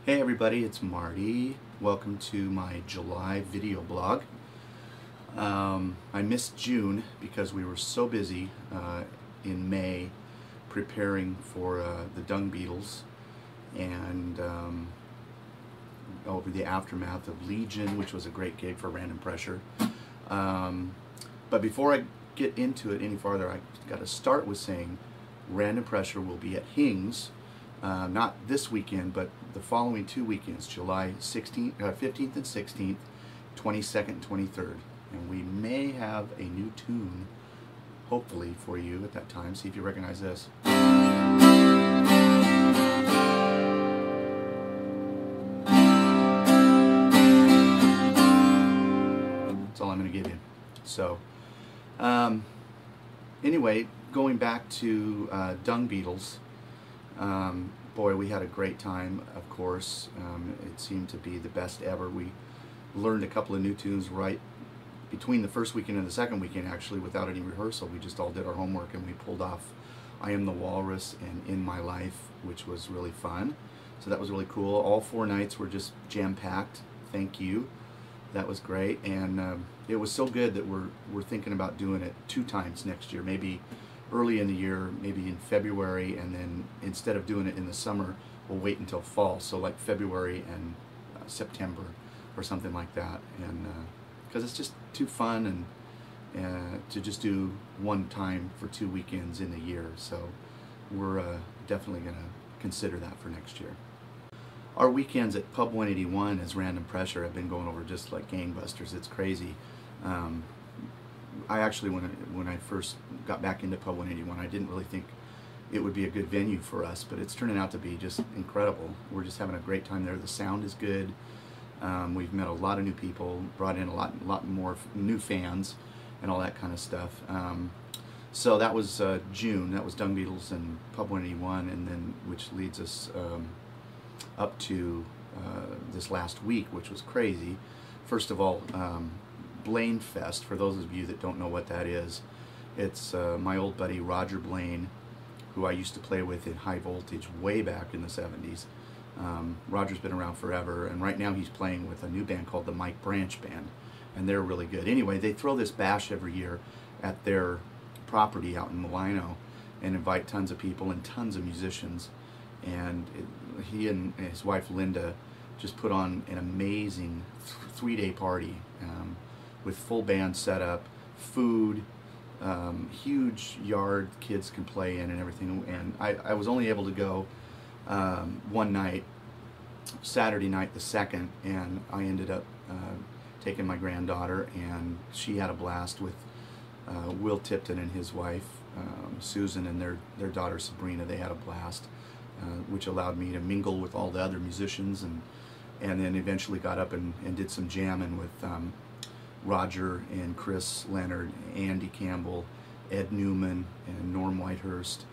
Hey everybody, it's Marty. Welcome to my July video blog. I missed June because we were so busy in May preparing for the Dung Beatles and over the aftermath of Legion, which was a great gig for Random Pressure. But before I get into it any farther, I got to start with saying Random Pressure will be at Hing's. Not this weekend, but the following 2 weekends, July 15th and 16th, 22nd and 23rd. And we may have a new tune, hopefully, for you at that time. See if you recognize this. That's all I'm going to give you. So, anyway, going back to Dung Beatles. Boy, we had a great time, of course. It seemed to be the best ever. We learned a couple of new tunes right between the first weekend and the second weekend, actually, without any rehearsal. We just all did our homework and we pulled off I Am the Walrus and In My Life, which was really fun. So that was really cool. All 4 nights were just jam-packed. Thank you. That was great. And it was so good that we're thinking about doing it 2 times next year, maybe early in the year, maybe in February, and then instead of doing it in the summer, we'll wait until fall, so like February and September or something like that, and because it's just too fun and to just do one time for 2 weekends in a year, so we're definitely going to consider that for next year. Our weekends at Pub 181 as Random Pressure have been going over just like gangbusters. It's crazy. I actually, when I first got back into Pub 181, I didn't really think it would be a good venue for us, but it's turning out to be just incredible. We're just having a great time there. The sound is good. We've met a lot of new people, brought in a lot more new fans, and all that kind of stuff. So that was June. That was Dung Beatles and Pub 181, and then which leads us up to this last week, which was crazy. First of all, Blaine Fest, for those of you that don't know what that is, it's my old buddy Roger Blaine, who I used to play with in High Voltage way back in the 70s. Roger's been around forever, and right now he's playing with a new band called the Mike Branch Band, and they're really good. Anyway, they throw this bash every year at their property out in Milano and invite tons of people and tons of musicians, and he and his wife Linda just put on an amazing 3-day party with full band setup, food, huge yard kids can play in and everything. And I was only able to go one night, Saturday night the 2nd, and I ended up taking my granddaughter, and she had a blast with Will Tipton and his wife Susan, and their daughter Sabrina. They had a blast, which allowed me to mingle with all the other musicians, and then eventually got up and did some jamming with Roger and Chris Leonard, Andy Campbell, Ed Newman, and Norm Whitehurst,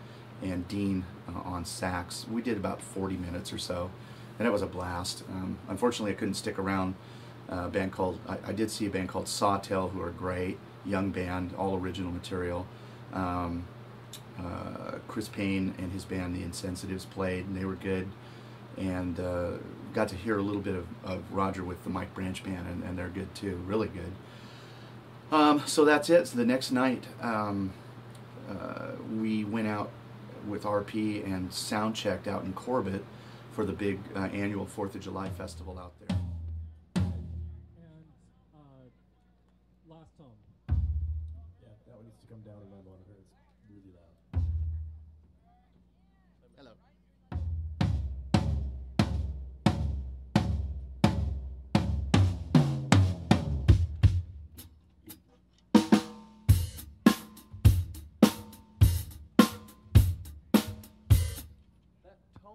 and Dean on sax. We did about 40 minutes or so, and it was a blast. Unfortunately, I couldn't stick around. A band called I did see a band called Sawtell, who are great, young band, all original material. Chris Payne and his band, The Insensitives, played, and they were good. And got to hear a little bit of Roger with the Mike Branch Band, and they're good too, really good. So that's it. So the next night we went out with RP and sound checked out in Corbett for the big annual 4th of July festival out there. And last tone. Yeah, that one needs to come down in my monitor. It's really loud. Hello.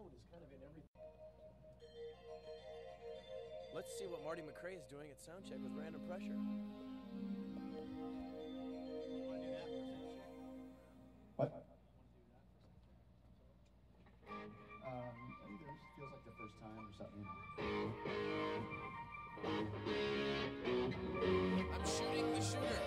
Is kind of in everything. Let's see what Marty McRae is doing at Soundcheck with Random Pressure. What? Either. It feels like the first time or something. I'm shooting the shooter.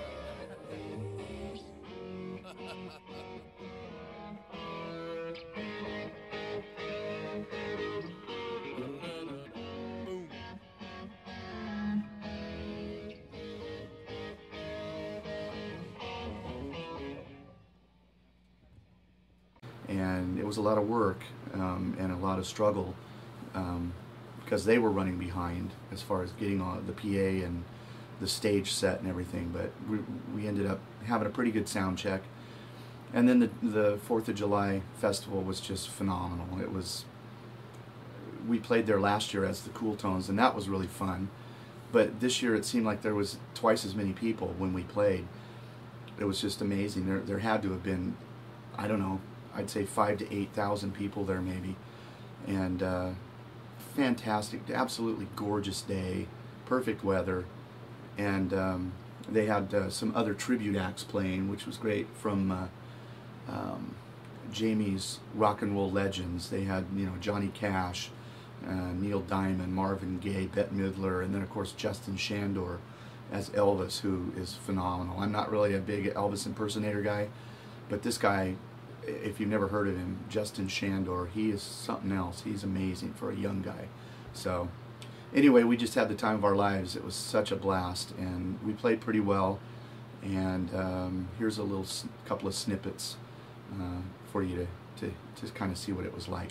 and it was a lot of work and a lot of struggle because they were running behind as far as getting on the PA and the stage set and everything. But we ended up having a pretty good sound check, and then the 4th of July festival was just phenomenal. We played there last year as the Cool Tones, and that was really fun. But this year it seemed like there was twice as many people when we played. It was just amazing. There had to have been, I don't know, I'd say 5,000 to 8,000 people there maybe. And fantastic, absolutely gorgeous day, perfect weather. And they had some other tribute acts playing, which was great, from Jamie's Rock and Roll Legends. They had, you know, Johnny Cash, Neil Diamond, Marvin Gaye, Bette Midler, and then of course Justin Shandor as Elvis, who is phenomenal. I'm not really a big Elvis impersonator guy, but this guy, if you've never heard of him, Justin Shandor, he is something else. He's amazing for a young guy. So anyway, we just had the time of our lives. It was such a blast, and we played pretty well. And here's a couple of snippets for you to kind of see what it was like.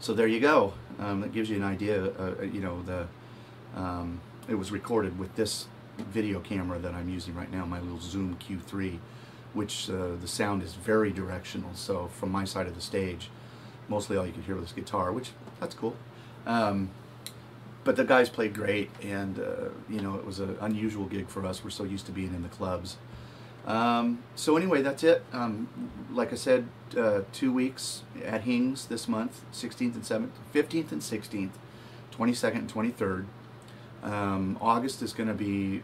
So there you go. That gives you an idea. You know, it was recorded with this video camera that I'm using right now, my little Zoom Q3, which the sound is very directional. So from my side of the stage, mostly all you could hear was guitar, which that's cool. But the guys played great, and you know, it was an unusual gig for us. We're so used to being in the clubs. So anyway, that's it. Like I said, 2 weeks at Hings this month, 16th and 7th, 15th and 16th, 22nd and 23rd. August is going to be,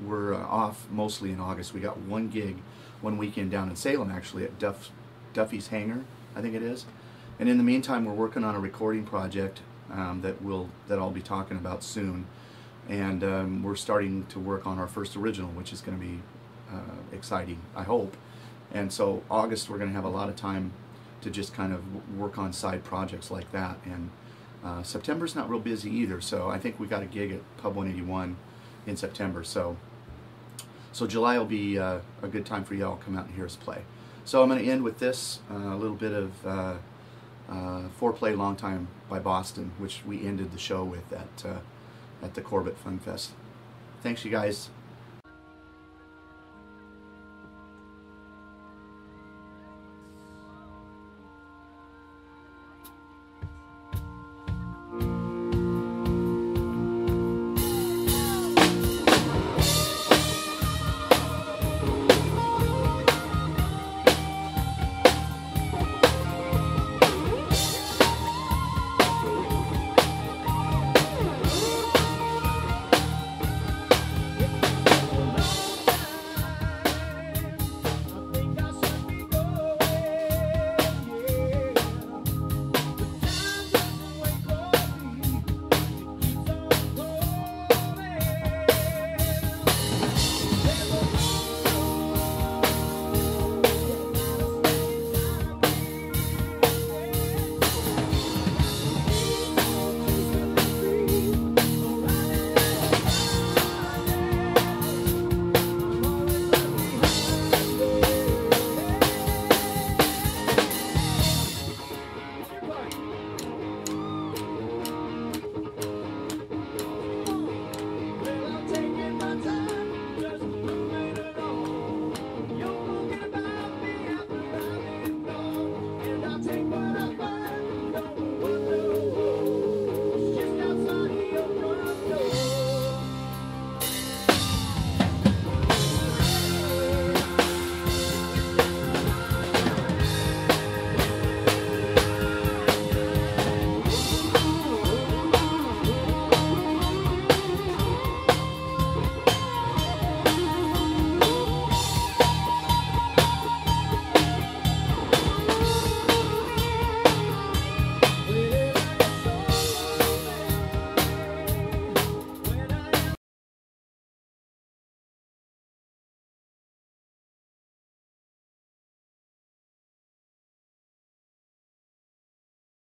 we're off mostly in August. We got one gig, one weekend down in Salem actually at Duffy's Hangar, I think it is. And in the meantime, we're working on a recording project that I'll be talking about soon. and we're starting to work on our first original, which is going to be exciting, I hope. And so August we're going to have a lot of time to just kind of work on side projects like that. And September's not real busy either, so I think we got a gig at Pub 181 in September. So July will be a good time for y'all to come out and hear us play. So I'm going to end with this, a little bit of Foreplay Long Time by Boston, which we ended the show with at the Corbett Fun Fest. Thanks, you guys.